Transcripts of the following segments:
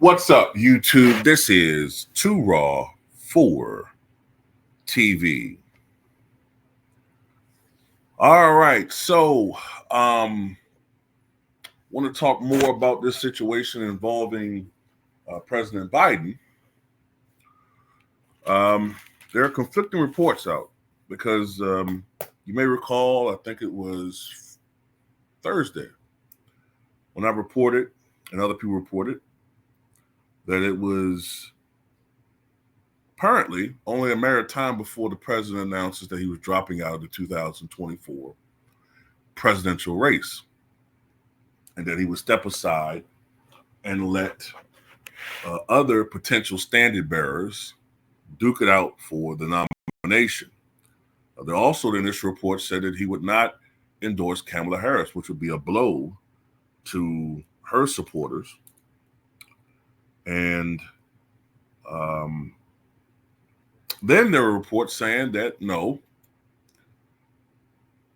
What's up, YouTube? This is Too Raw for TV. All right, so want to talk more about this situation involving President Biden. Um, there are conflicting reports out because you may recall, I think it was Thursday when I reported, and other people reported, that it was apparently only a matter of time before the president announces that he was dropping out of the 2024 presidential race and that he would step aside and let other potential standard bearers duke it out for the nomination. There also, the initial report said that he would not endorse Kamala Harris, which would be a blow to her supporters. And then there were reports saying that no,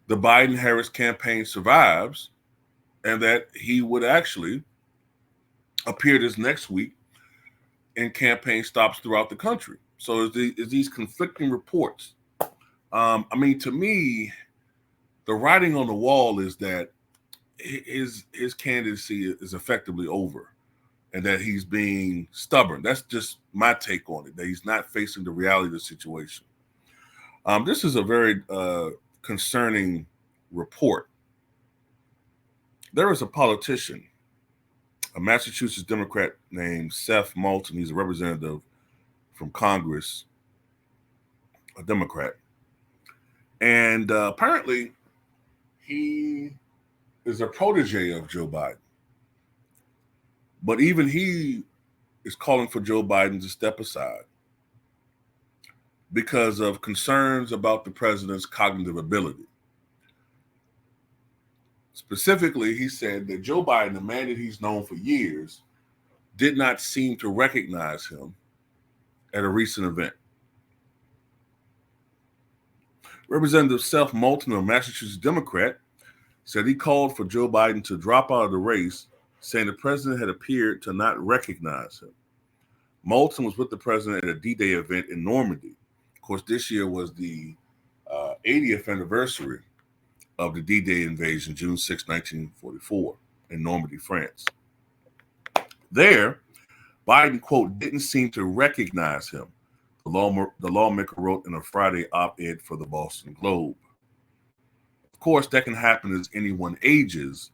the Biden-Harris campaign survives and that he would actually appear this next week in campaign stops throughout the country. So is these conflicting reports. To me, the writing on the wall is that his candidacy is effectively over and that he's being stubborn. That's just my take on it, that he's not facing the reality of the situation. This is a very concerning report. There is a politician, a Massachusetts Democrat named Seth Moulton. He's a representative from Congress, a Democrat. And apparently he is a protege of Joe Biden. But even he is calling for Joe Biden to step aside because of concerns about the president's cognitive ability. Specifically, he said that Joe Biden, a man that he's known for years, did not seem to recognize him at a recent event. Representative Seth Moulton, a Massachusetts Democrat, said he called for Joe Biden to drop out of the race, saying the president had appeared to not recognize him. Moulton was with the president at a D-Day event in Normandy. Of course, this year was the 80th anniversary of the D-Day invasion, June 6, 1944, in Normandy, France. There, Biden, quote, didn't seem to recognize him, the lawmaker wrote in a Friday op-ed for the Boston Globe. Of course, that can happen as anyone ages,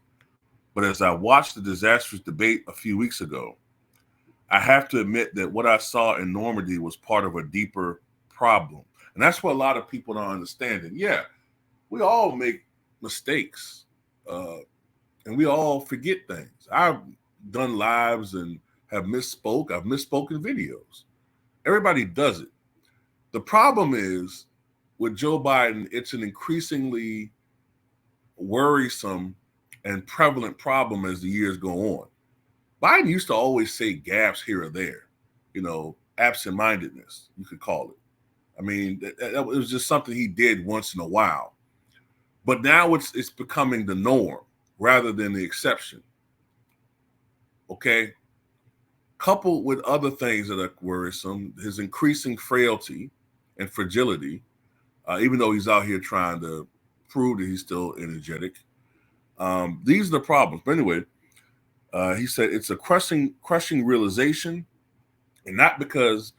but as I watched the disastrous debate a few weeks ago, I have to admit that what I saw in Normandy was part of a deeper problem. And that's what a lot of people don't understand. And yeah, we all make mistakes and we all forget things. I've done lives and have misspoke. I've misspoken videos. Everybody does it. The problem is with Joe Biden, it's an increasingly worrisome and prevalent problem as the years go on. Biden used to always say gaps here or there, absent-mindedness, you could call it. It was just something he did once in a while. But now it's becoming the norm rather than the exception. Okay? Coupled with other things that are worrisome, his increasing frailty and fragility, even though he's out here trying to prove that he's still energetic. These are the problems. But anyway, he said it's a crushing realization, and not because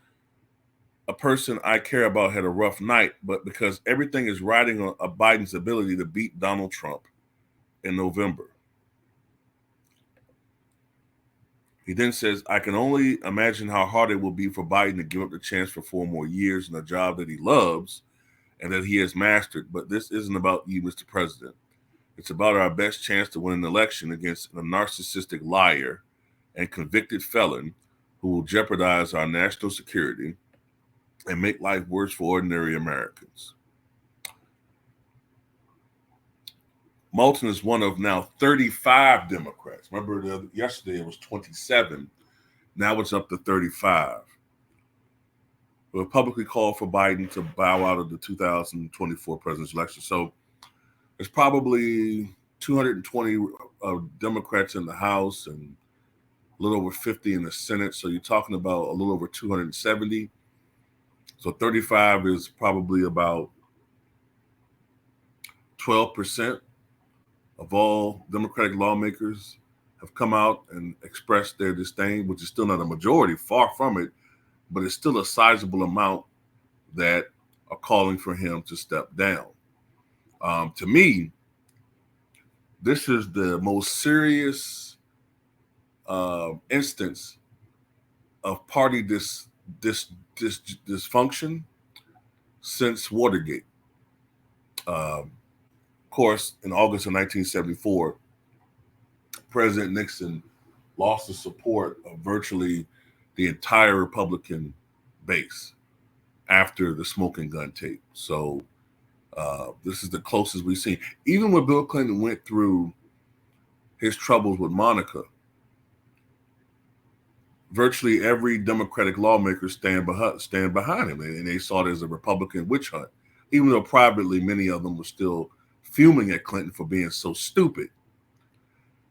a person I care about had a rough night, but because everything is riding on Biden's ability to beat Donald Trump in November. He then says, I can only imagine how hard it will be for Biden to give up the chance for 4 more years in a job that he loves and that he has mastered. But this isn't about you, Mr. President. It's about our best chance to win an election against a narcissistic liar and convicted felon who will jeopardize our national security and make life worse for ordinary Americans. Moulton is one of now 35 Democrats. Remember, yesterday it was 27. Now it's up to 35. Who have publicly called for Biden to bow out of the 2024 presidential election. So there's probably 220 Democrats in the House and a little over 50 in the Senate. So you're talking about a little over 270. So 35 is probably about 12% of all Democratic lawmakers have come out and expressed their disdain, which is still not a majority, far from it, but it's still a sizable amount that are calling for him to step down. To me, this is the most serious instance of party dysfunction since Watergate. Of course, in August of 1974, President Nixon lost the support of virtually the entire Republican base after the smoking gun tape. So this is the closest we've seen. Even when Bill Clinton went through his troubles with Monica, virtually every Democratic lawmaker stand behind him, and they saw it as a Republican witch hunt, even though privately many of them were still fuming at Clinton for being so stupid.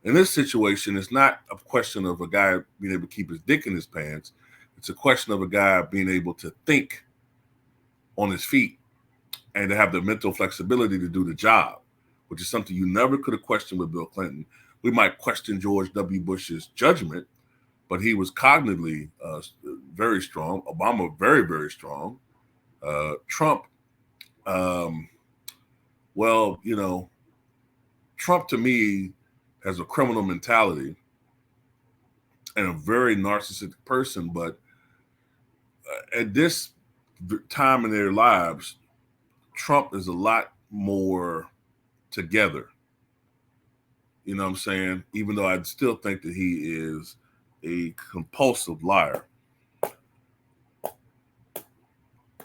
In this situation, it's not a question of a guy being able to keep his dick in his pants. It's a question of a guy being able to think on his feet and to have the mental flexibility to do the job, which is something you never could have questioned with Bill Clinton. We might question George W. Bush's judgment, but he was cognitively very strong. Obama, very, very strong. Trump, well, you know, Trump to me has a criminal mentality and a very narcissistic person, but at this time in their lives, Trump is a lot more together. You know what I'm saying? Even though I still think that he is a compulsive liar.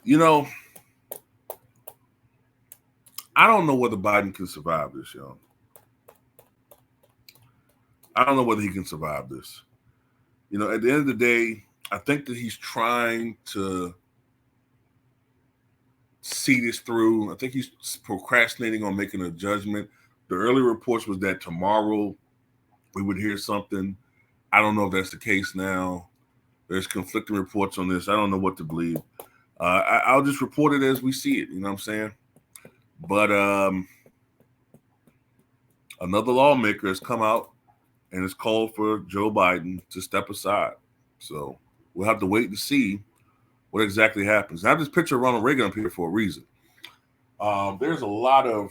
You know, I don't know whether Biden can survive this, y'all. I don't know whether he can survive this. You know, at the end of the day, I think that he's trying to see this through. I think he's procrastinating on making a judgment. The early reports was that tomorrow we would hear something. I don't know if that's the case now. There's conflicting reports on this. I don't know what to believe. I'll just report it as we see it. You know what I'm saying? But another lawmaker has come out and has called for Joe Biden to step aside. So we'll have to wait and see what exactly happens. I have this picture of Ronald Reagan up here for a reason. There's a lot of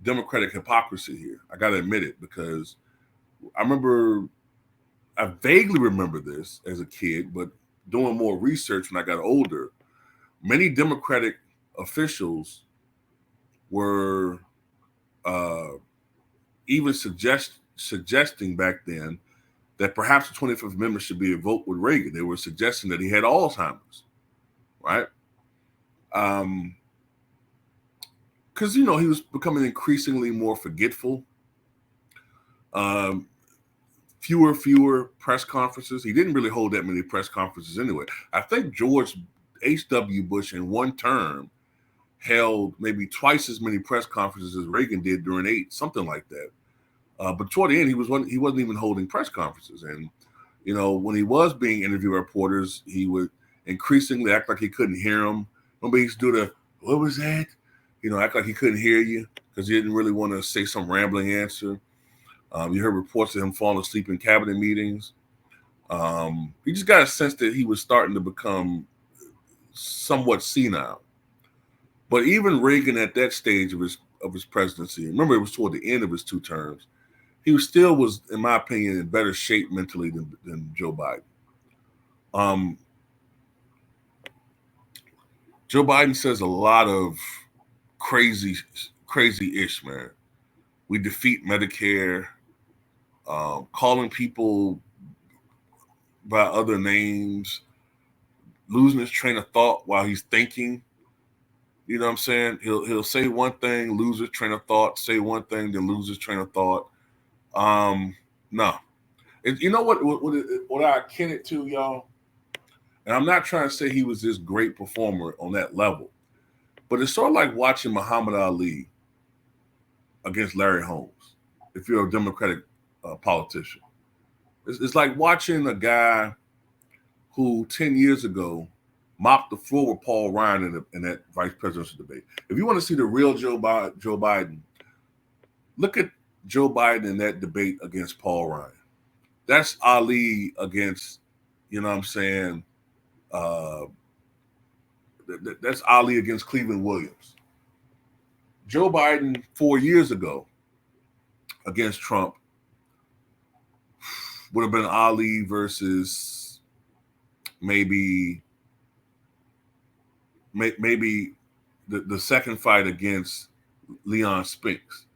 Democratic hypocrisy here. I got to admit it, because I vaguely remember this as a kid, but doing more research when I got older, many Democratic officials were even suggesting back then that perhaps the 25th Amendment should be invoked with Reagan. They were suggesting that he had Alzheimer's, right? Because, you know, he was becoming increasingly more forgetful. Fewer press conferences. He didn't really hold that many press conferences anyway. I think George H.W. Bush in one term held maybe twice as many press conferences as Reagan did during 8, something like that. But toward the end, he wasn't even holding press conferences. And, you know, when he was being interviewed by reporters, he would increasingly act like he couldn't hear them. Remember, he used to do the, what was that? You know, act like he couldn't hear you because he didn't really want to say some rambling answer. You heard reports of him falling asleep in cabinet meetings. You just got a sense that he was starting to become somewhat senile. But even Reagan at that stage of his presidency, remember it was toward the end of his 2 terms, he was, in my opinion, in better shape mentally than Joe Biden. Joe Biden says a lot of crazy-ish, man. We defeat Medicare, calling people by other names, losing his train of thought while he's thinking. You know what I'm saying? He'll say one thing, lose his train of thought, say one thing, then lose his train of thought. No. You know what I akin it to, y'all? And I'm not trying to say he was this great performer on that level, but it's sort of like watching Muhammad Ali against Larry Holmes, if you're a Democratic politician. It's like watching a guy who 10 years ago mopped the floor with Paul Ryan in that vice presidential debate. If you want to see the real Joe Biden, look at Joe Biden in that debate against Paul Ryan. That's Ali against, you know what I'm saying, that's Ali against Cleveland Williams. Joe Biden 4 years ago against Trump would have been Ali versus maybe the second fight against Leon Spinks.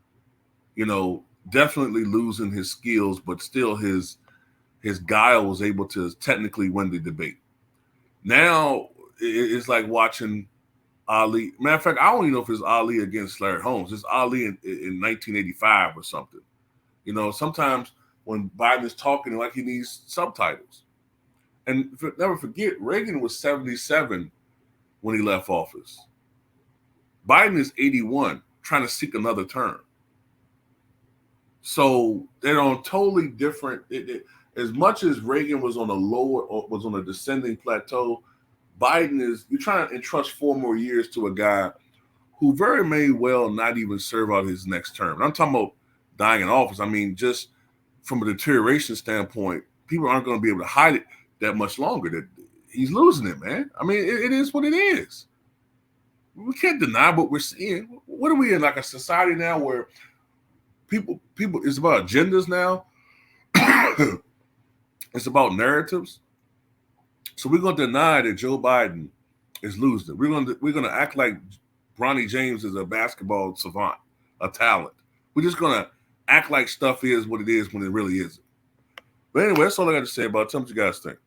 You know, definitely losing his skills, but still his guile was able to technically win the debate. Now it's like watching Ali. Matter of fact, I don't even know if it's Ali against Larry Holmes. It's Ali in 1985 or something. You know, sometimes when Biden is talking, like he needs subtitles. And never forget, Reagan was 77 when he left office. Biden is 81, trying to seek another term. So they're on totally different. As much as Reagan was on a descending plateau, Biden is, you're trying to entrust 4 more years to a guy who very may well not even serve out his next term. And I'm talking about dying in office. I mean, just from a deterioration standpoint, people aren't going to be able to hide it that much longer. That he's losing it, man. I mean, it is what it is. We can't deny what we're seeing. What are we in, like a society now where people it's about agendas now? It's about narratives. So we're going to deny that Joe Biden is losing it. We're going to act like Bronny James is a basketball savant, a talent. We're just going to act like stuff is what it is when it really isn't. But anyway, that's all I got to say about it. Tell me what you guys think.